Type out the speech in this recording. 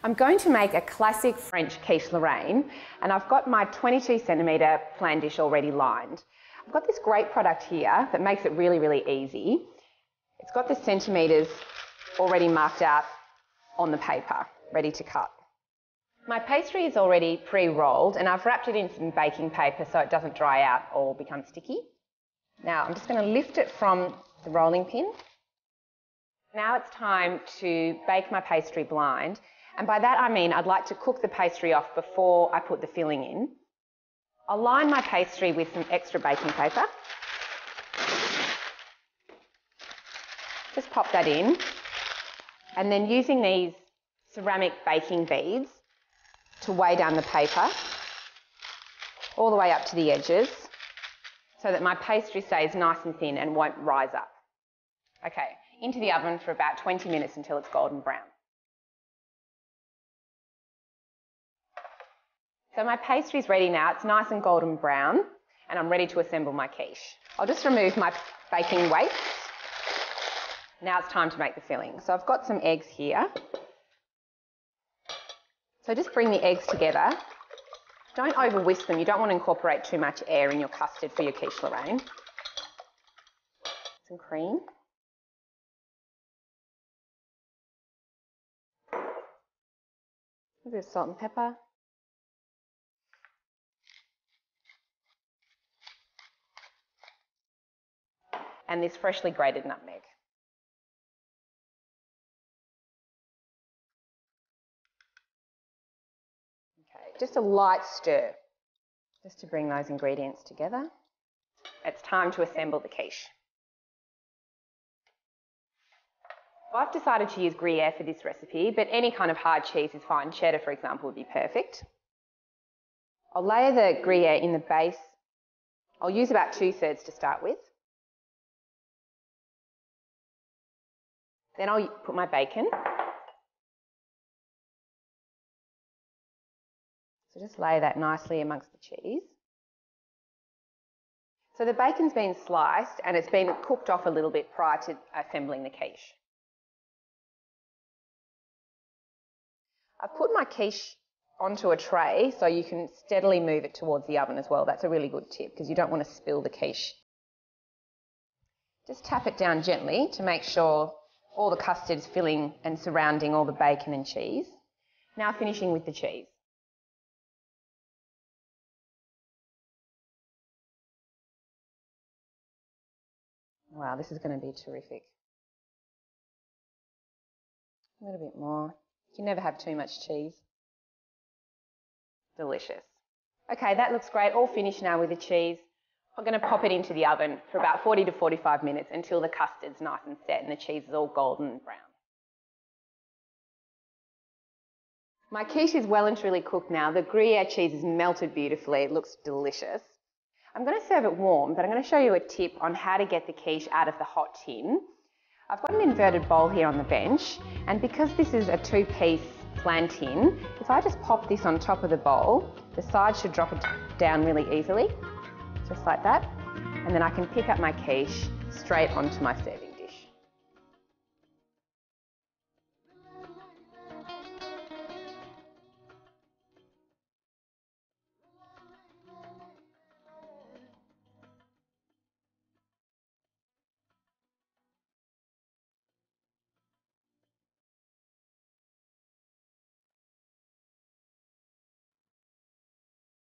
I'm going to make a classic French quiche Lorraine, and I've got my 22cm plan dish already lined. I've got this great product here that makes it really, really easy. It's got the centimetres already marked out on the paper, ready to cut. My pastry is already pre-rolled and I've wrapped it in some baking paper so it doesn't dry out or become sticky. Now I'm just going to lift it from the rolling pin. Now it's time to bake my pastry blind, and by that I mean I'd like to cook the pastry off before I put the filling in. I'll line my pastry with some extra baking paper. Just pop that in, and then using these ceramic baking beads to weigh down the paper all the way up to the edges so that my pastry stays nice and thin and won't rise up. Okay, into the oven for about 20 minutes until it's golden brown. So my pastry's ready now, it's nice and golden brown, and I'm ready to assemble my quiche. I'll just remove my baking weights. Now it's time to make the filling. So I've got some eggs here. So just bring the eggs together. Don't over whisk them, you don't want to incorporate too much air in your custard for your quiche Lorraine. Some cream. A bit of salt and pepper. And this freshly grated nutmeg. Okay, just a light stir, just to bring those ingredients together. It's time to assemble the quiche. I've decided to use Gruyere for this recipe, but any kind of hard cheese is fine. Cheddar, for example, would be perfect. I'll layer the Gruyere in the base. I'll use about 2/3 to start with. Then I'll put my bacon. So just lay that nicely amongst the cheese. So the bacon's been sliced and it's been cooked off a little bit prior to assembling the quiche. I've put my quiche onto a tray so you can steadily move it towards the oven as well. That's a really good tip because you don't want to spill the quiche. Just tap it down gently to make sure all the custard is filling and surrounding all the bacon and cheese. Now finishing with the cheese. Wow, this is going to be terrific. A little bit more. You can never have too much cheese. Delicious. Okay, that looks great. All finished now with the cheese. I'm going to pop it into the oven for about 40 to 45 minutes until the custard's nice and set and the cheese is all golden brown. My quiche is well and truly cooked now. The Gruyere cheese is melted beautifully. It looks delicious. I'm going to serve it warm, but I'm going to show you a tip on how to get the quiche out of the hot tin. I've got an inverted bowl here on the bench, and because this is a 2-piece flan tin, if I just pop this on top of the bowl, the sides should drop it down really easily. Just like that, and then I can pick up my quiche straight onto my serving.